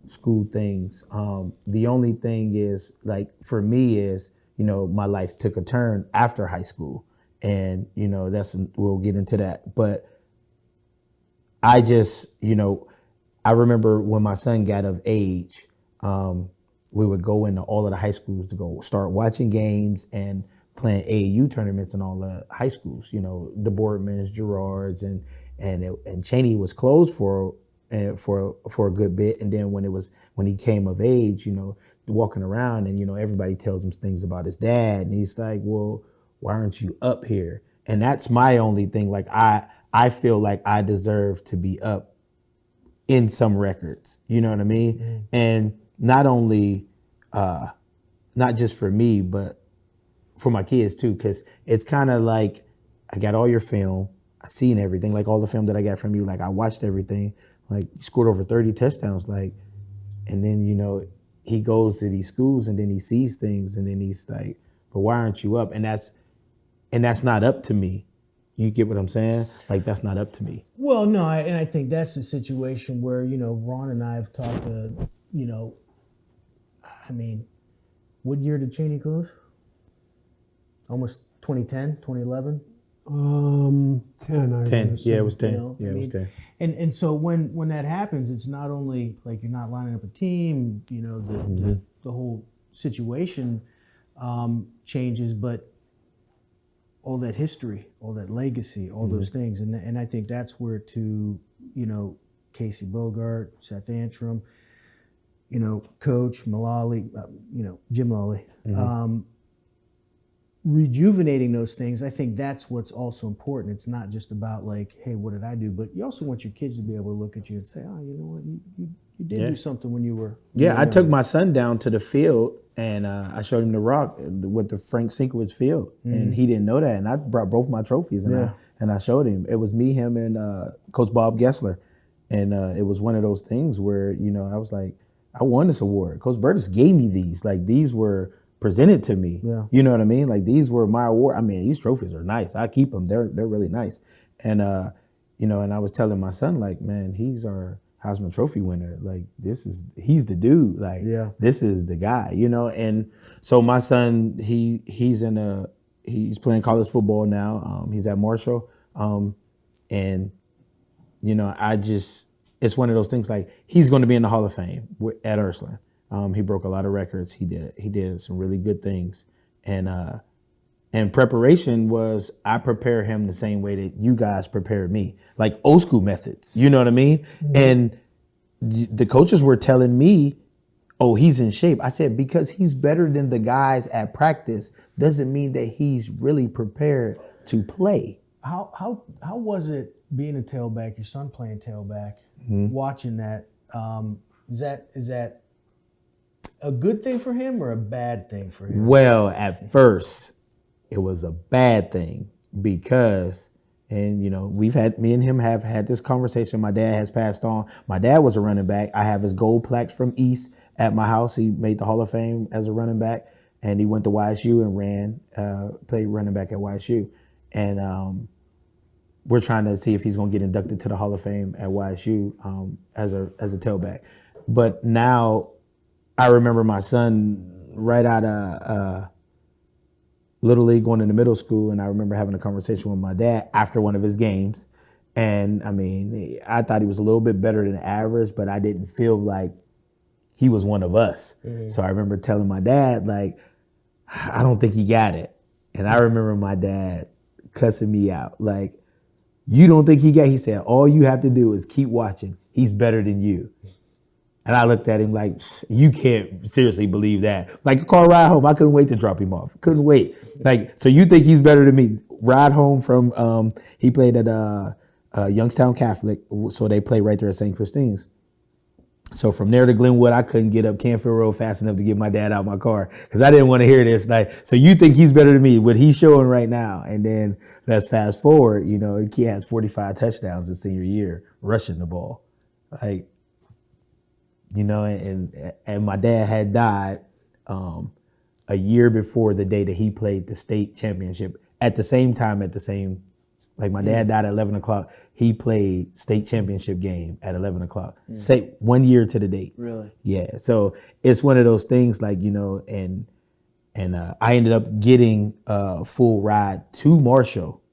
school things. The only thing is, like, for me is, you know, my life took a turn after high school. And, you know, we'll get into that. But I just, you know, I remember when my son got of age, we would go into all of the high schools to go start watching games and playing AAU tournaments in all the high schools, you know, the Boardmans, Girards, and Cheney was closed for a good bit. And then when he came of age, you know, walking around and, you know, everybody tells him things about his dad. And he's like, well, why aren't you up here? And that's my only thing. Like, I feel like I deserve to be up in some records, you know what I mean? Mm. And not only, not just for me, but for my kids too, because it's kind of like, I got all your film, I seen everything, like all the film that I got from you, like I watched everything, like you scored over 30 touchdowns, like, and then, you know, he goes to these schools and then he sees things and then he's like, but why aren't you up? And that's not up to me. You get what I'm saying? Like, that's not up to me. Well, no, and I think that's a situation where, you know, Ron and I have talked to, you know, I mean, what year did Cheney close? Almost 2010, 2011? 10, 10, yeah, it was 10. You know, yeah, it was 10. And so when that happens, it's not only like you're not lining up a team, you know, the whole situation changes, but all that history, all that legacy, all those things. And I think that's where you know, Casey Bogart, Seth Antrim, you know, Coach Mullally, you know, Jim Mullally, rejuvenating those things. I think that's what's also important. It's not just about like, hey, what did I do? But you also want your kids to be able to look at you and say, oh, you know what, you did do something when you were. Yeah, I took my son down to the field and I showed him the rock with the Frank Sinkovich field, and he didn't know that. And I brought both my trophies and I showed him. It was me, him, and Coach Bob Gessler, and it was one of those things where, you know, I was like, I won this award. Coach Burtis gave me these. Like, these were presented to me. Yeah. You know what I mean? Like, these were my award. I mean, these trophies are nice. I keep them. They're really nice. And you know, and I was telling my son, like, man, he's our Heisman Trophy winner. Like, he's the dude. Like, this is the guy, you know? And so my son, he's playing college football now. He's at Marshall. And, you know, it's one of those things, like, he's going to be in the Hall of Fame at Ursuline. He broke a lot of records. He did some really good things. And preparation was, I prepare him the same way that you guys prepared me, like old school methods. You know what I mean? Mm-hmm. And the coaches were telling me, oh, he's in shape. I said, because he's better than the guys at practice doesn't mean that he's really prepared to play. How was it being a tailback, your son playing tailback, watching that? Is that a good thing for him or a bad thing for him? Well, at first, it was a bad thing because, and you know, me and him have had this conversation. My dad has passed on. My dad was a running back. I have his gold plaques from East at my house. He made the Hall of Fame as a running back, and he went to YSU and played running back at YSU. And we're trying to see if he's going to get inducted to the Hall of Fame at YSU as a tailback. But now I remember my son right out of Little League going into middle school, and I remember having a conversation with my dad after one of his games. And I mean, I thought he was a little bit better than average, but I didn't feel like he was one of us. Mm-hmm. So I remember telling my dad, like, I don't think he got it. And I remember my dad cussing me out. Like, you don't think he got it? He said, all you have to do is keep watching. He's better than you. And I looked at him like, you can't seriously believe that. Like a car ride home, I couldn't wait to drop him off. Couldn't wait. Like, so you think he's better than me? Ride home from, he played at Youngstown Catholic, so they play right there at St. Christine's. So from there to Glenwood, I couldn't get up Canfield Road fast enough to get my dad out of my car because I didn't want to hear this. Like, so you think he's better than me? What he's showing right now, and then let's fast forward. You know, he has 45 touchdowns his senior year rushing the ball, like, you know. And my dad had died a year before the day that he played the state championship. At the same time, like my dad died at 11 o'clock. He played state championship game at 11 o'clock. Say 1 year to the date. Really? Yeah. So it's one of those things, like, you know, and I ended up getting a full ride to Marshall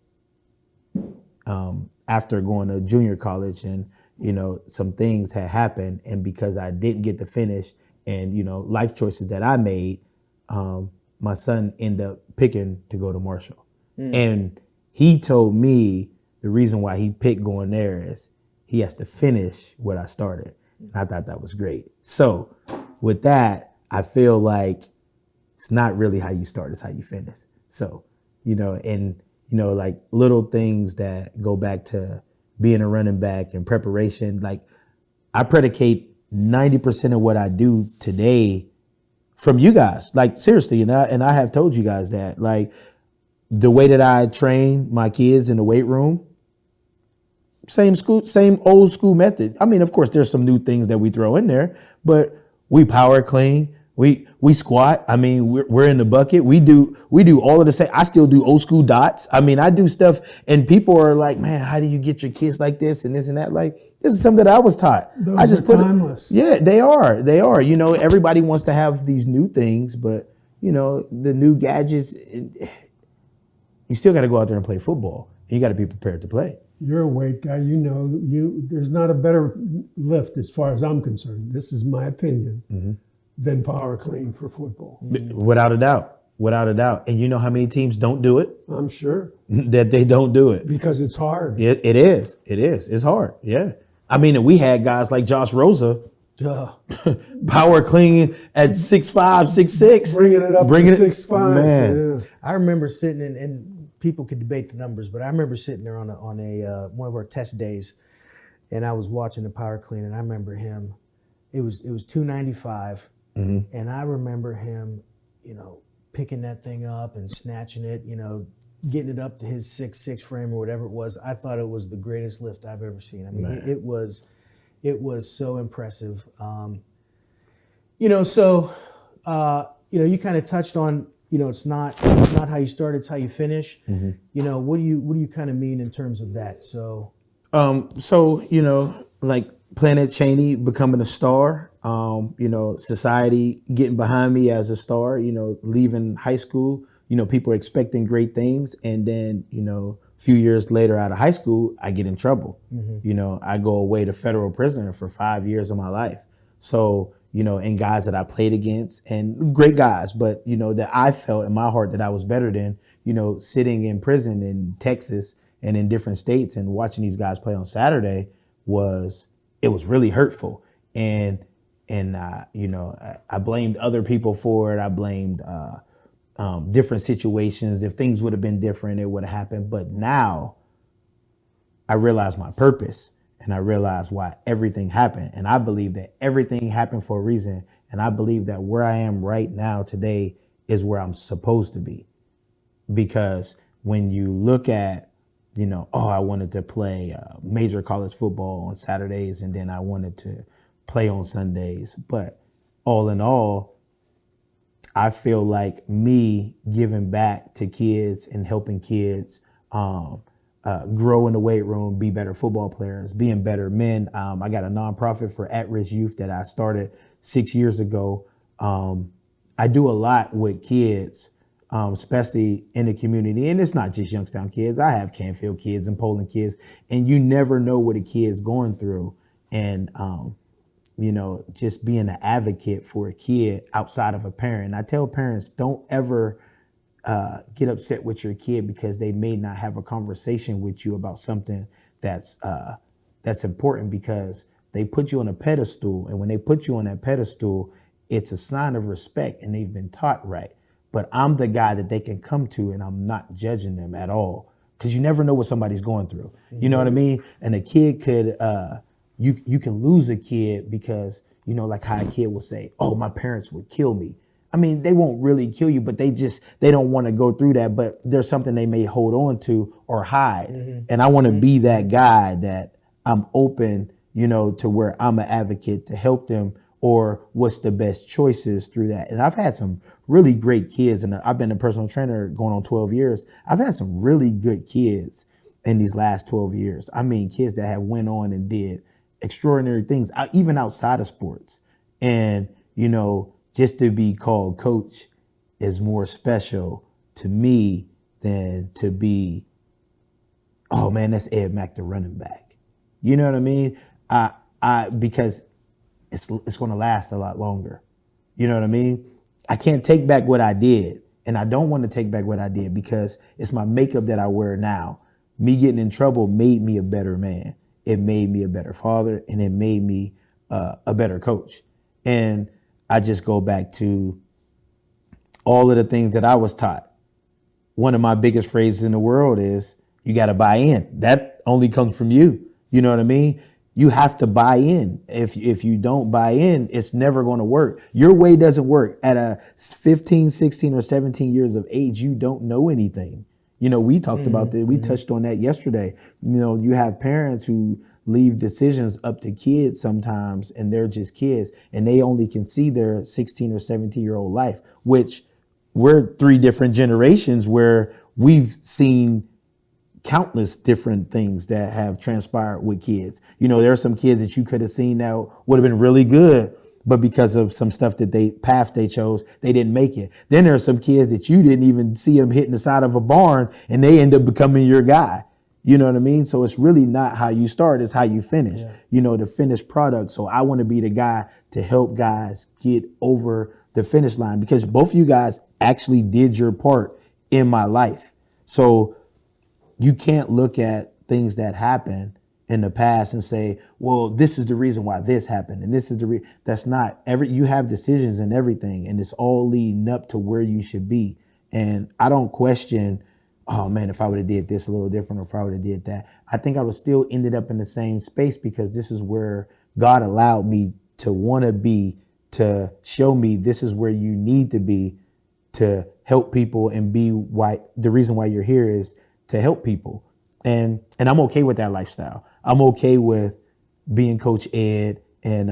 after going to junior college, and, you know, some things had happened, and because I didn't get to finish, and, you know, life choices that I made, my son ended up picking to go to Marshall. And he told me the reason why he picked going there is he has to finish what I started. And I thought that was great. So with that, I feel like it's not really how you start, it's how you finish. So, you know, and, you know, like little things that go back to being a running back and preparation. Like, I predicate 90% of what I do today from you guys. Like, seriously, and I have told you guys that, like, the way that I train my kids in the weight room, same old school method. I mean, of course, there's some new things that we throw in there, but we power clean, we squat. I mean, we're in the bucket. We do all of the same. I still do old school dots. I mean, I do stuff, and people are like, man, how do you get your kids like this and this and that? Like, this is something that I was taught. Those I just are timeless. Yeah, they are. You know, everybody wants to have these new things, but, you know, the new gadgets, you still got to go out there and play football. You got to be prepared to play. You're a weight guy. You know, there's not a better lift, as far as I'm concerned. This is my opinion, than power clean for football. Without a doubt. And you know how many teams don't do it? I'm sure. That they don't do it. Because it's hard. It is. It's hard. Yeah. I mean, we had guys like Josh Rosa, power clean at 6'5", 6'6", Bringing it up to 6'5". Man. Yeah. I remember sitting and people could debate the numbers, but I remember sitting there on a one of our test days, and I was watching the power clean, and I remember him. It was 295, and I remember him, you know, picking that thing up and snatching it, you know, getting it up to his 6'6" frame or whatever it was. I thought it was the greatest lift I've ever seen. I mean, it was so impressive. You know, so you know, you kind of touched on, you know, it's not how you start, it's how you finish. You know, what do you kind of mean in terms of that? So you know, like Planet Cheney becoming a star, you know, society getting behind me as a star, you know, leaving high school, you know, people expecting great things. And then, you know, a few years later out of high school, I get in trouble. You know, I go away to federal prison for 5 years of my life. So, you know, and guys that I played against, and great guys, but, you know, that I felt in my heart that I was better than, you know, sitting in prison in Texas and in different states and watching these guys play on Saturday was really hurtful. And you know, I blamed other people for it. I blamed different situations. If things would have been different, it would have happened. But now I realize my purpose. And I realized why everything happened. And I believe that everything happened for a reason. And I believe that where I am right now today is where I'm supposed to be. Because when you look at, you know, I wanted to play major college football on Saturdays, and then I wanted to play on Sundays. But all in all, I feel like me giving back to kids and helping kids grow in the weight room, be better football players, being better men. I got a nonprofit for at-risk youth that I started 6 years ago. I do a lot with kids, especially in the community. And it's not just Youngstown kids. I have Canfield kids and Poland kids, and you never know what a kid's going through. And, just being an advocate for a kid outside of a parent. And I tell parents, don't ever get upset with your kid because they may not have a conversation with you about something that's important, because they put you on a pedestal. And when they put you on that pedestal, it's a sign of respect, and they've been taught right. But I'm the guy that they can come to, and I'm not judging them at all, because you never know what somebody's going through. You know what I mean? And a kid could, you can lose a kid because, like how a kid will say, oh, my parents would kill me. I mean, they won't really kill you, but they don't want to go through that. But there's something they may hold on to or hide. And I want to be that guy that I'm open, to where I'm an advocate to help them, or what's the best choices through that. And I've had some really great kids, and I've been a personal trainer going on 12 years. I've had some really good kids in these last 12 years. I mean, kids that have went on and did extraordinary things, even outside of sports. And, just to be called coach is more special to me than to be, oh man, that's Ed Mack, the running back. You know what I mean? Because it's going to last a lot longer. You know what I mean? I can't take back what I did, and I don't want to take back what I did, because it's my makeup that I wear now. Me getting in trouble made me a better man. It made me a better father, and it made me a better coach. And I just go back to all of the things that I was taught. One of my biggest phrases in the world is, you got to buy in. That only comes from you. You know what I mean? You have to buy in. If you don't buy in, it's never going to work. Your way doesn't work. At a 15, 16, or 17 years of age, you don't know anything. We talked about that. We touched on that yesterday. You have parents who leave decisions up to kids sometimes, and they're just kids, and they only can see their 16 or 17-year-old life, which we're 3 different generations where we've seen countless different things that have transpired with kids. There are some kids that you could have seen that would have been really good, but because of some stuff that path they chose, they didn't make it. Then there are some kids that you didn't even see them hitting the side of a barn, and they end up becoming your guy. You know what I mean? So it's really not how you start, it's how you finish, the finished product. So I want to be the guy to help guys get over the finish line, because both of you guys actually did your part in my life. So you can't look at things that happen in the past and say, well, this is the reason why this happened. And this is that's not you have decisions and everything, and it's all leading up to where you should be. And I don't question, oh man, if I would have did this a little different, or if I would have did that, I think I would still ended up in the same space, because this is where God allowed me to want to be, to show me this is where you need to be to help people, and be why the reason why you're here is to help people. And I'm okay with that lifestyle. I'm okay with being Coach Ed and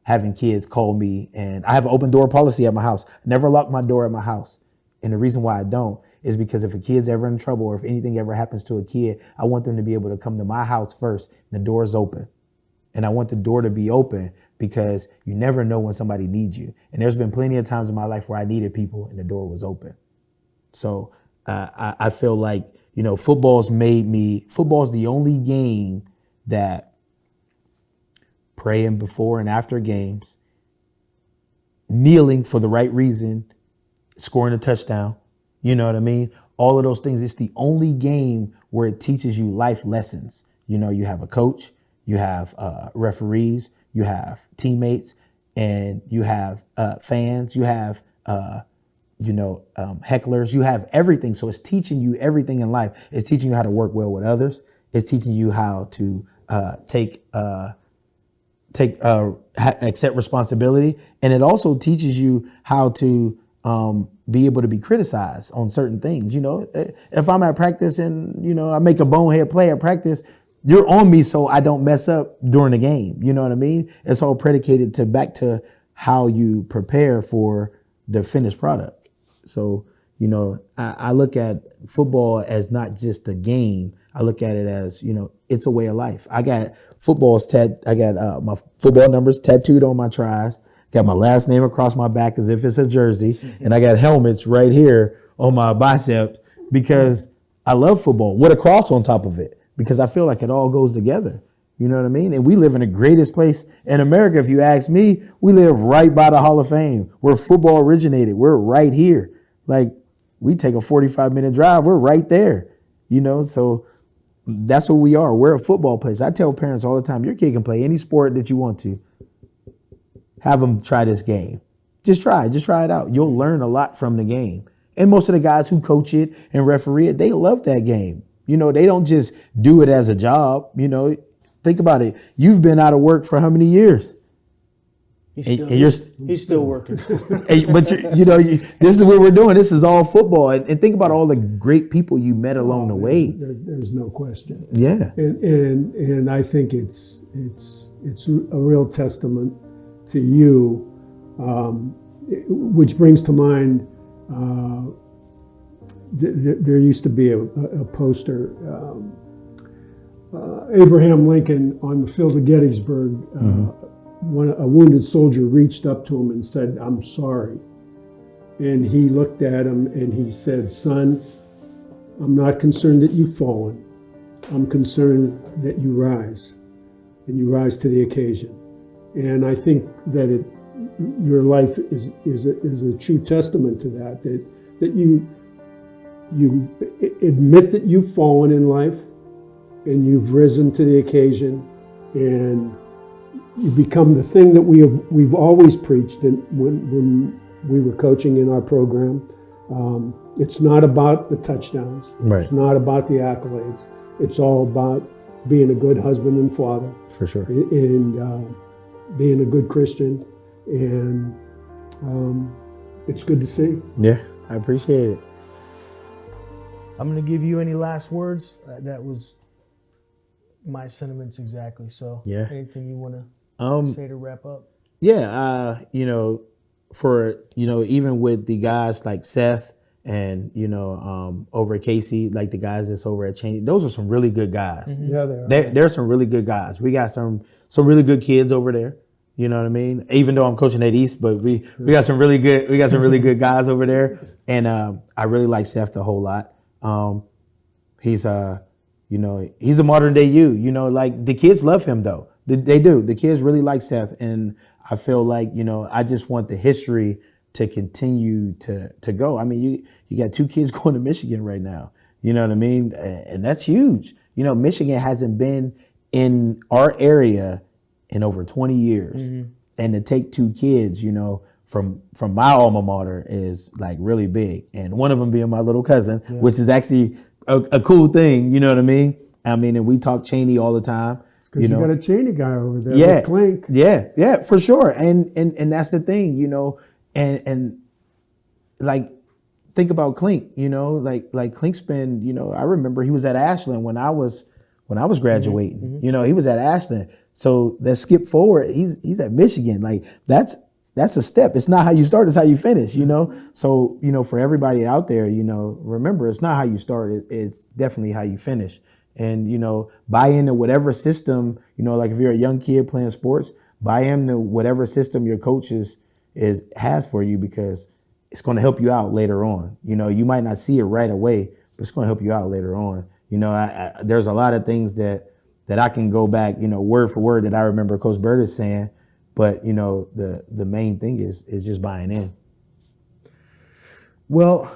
having kids call me. And I have an open door policy at my house. Never lock my door at my house. And the reason why I don't is because if a kid's ever in trouble, or if anything ever happens to a kid, I want them to be able to come to my house first, and the door is open. And I want the door to be open, because you never know when somebody needs you. And there's been plenty of times in my life where I needed people and the door was open. So I feel like, football's the only game that praying before and after games, kneeling for the right reason, scoring a touchdown, you know what I mean? All of those things. It's the only game where it teaches you life lessons. You have a coach, you have referees, you have teammates, and you have fans, you have hecklers, you have everything. So it's teaching you everything in life. It's teaching you how to work well with others. It's teaching you how to accept responsibility. And it also teaches you how to be able to be criticized on certain things. If I'm at practice and, I make a bonehead play at practice, you're on me so I don't mess up during the game. You know what I mean? It's all predicated back to how you prepare for the finished product. So, you know, I look at football as not just a game. I look at it as, you know, it's a way of life. I got my football numbers tattooed on my tries, got my last name across my back as if it's a jersey, and I got helmets right here on my biceps because I love football with a cross on top of it because I feel like it all goes together. You know what I mean? And we live in the greatest place in America. If you ask me, we live right by the Hall of Fame where football originated. We're right here. Like, we take a 45-minute drive. We're right there, you know? So that's what we are. We're a football place. I tell parents all the time, your kid can play any sport that you want to. Have them try this game. Just try it out. You'll learn a lot from the game. And most of the guys who coach it and referee it, they love that game. You know, they don't just do it as a job, you know. Think about it. You've been out of work for how many years? He's still working. But this is what we're doing. This is all football. And think about all the great people you met along the way. There's no question. Yeah. And I think it's a real testament to you, which brings to mind there used to be a poster. Abraham Lincoln on the field of Gettysburg, when a wounded soldier reached up to him and said, "I'm sorry." And he looked at him and he said, "Son, I'm not concerned that you've fallen. I'm concerned that you rise, and you rise to the occasion." And I think that your life is a true testament to that you admit that you've fallen in life, and you've risen to the occasion, and you become the thing that we've always preached when we were coaching in our program. It's not about the touchdowns. Right. It's not about the accolades. It's all about being a good husband and father. For sure. And being a good Christian. And it's good to see. Yeah, I appreciate it. I'm going to give you any last words. That was my sentiments exactly. So, yeah. Anything you want to say to wrap up? Yeah, even with the guys like Seth and over at Casey, like the guys that's over at Cheney, those are some really good guys. Mm-hmm. Yeah, they're some really good guys. We got some really good kids over there. You know what I mean? Even though I'm coaching at East, but we got some really good guys over there. And I really like Seth a whole lot. He's a modern day you. Like the kids love him though. They do. The kids really like Seth, and I feel like I just want the history to continue to go. I mean, you got 2 kids going to Michigan right now. You know what I mean? And that's huge. Michigan hasn't been in our area in over 20 years, and to take 2 kids, from my alma mater is like really big, and one of them being my little cousin, which is actually a cool thing. You know what I mean? And we talk Cheney all the time. Because you got a Cheney guy over there, yeah, with Clink. Yeah, for sure. And that's the thing, and like think about Clink, like Clink's been, I remember he was at Ashland when I was graduating. He was at Ashland. So let's skip forward. He's at Michigan. Like that's a step. It's not how you start, it's how you finish, So, for everybody out there, remember, it's not how you start, it's definitely how you finish. And, buy into whatever system, like if you're a young kid playing sports, buy into whatever system your coach has for you, because it's going to help you out later on. You might not see it right away, but it's going to help you out later on. There's a lot of things that I can go back, word for word that I remember Coach Burtis saying, but the main thing is just buying in. Well,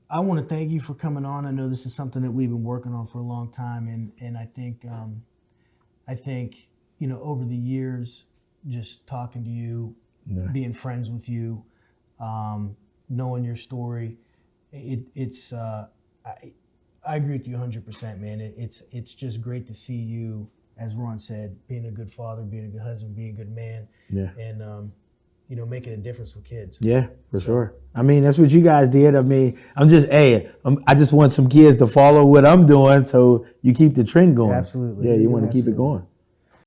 I want to thank you for coming on. I know this is something that we've been working on for a long time, and I think over the years, just talking to you, being friends with you, knowing your story, I agree with you 100%, man. It's just great to see you, as Ron said, being a good father, being a good husband, being a good man, and making a difference with kids. Yeah, for sure. I mean, that's what you guys did. I mean, I just want some kids to follow what I'm doing, so you keep the trend going. Absolutely. Yeah, you want to keep it going.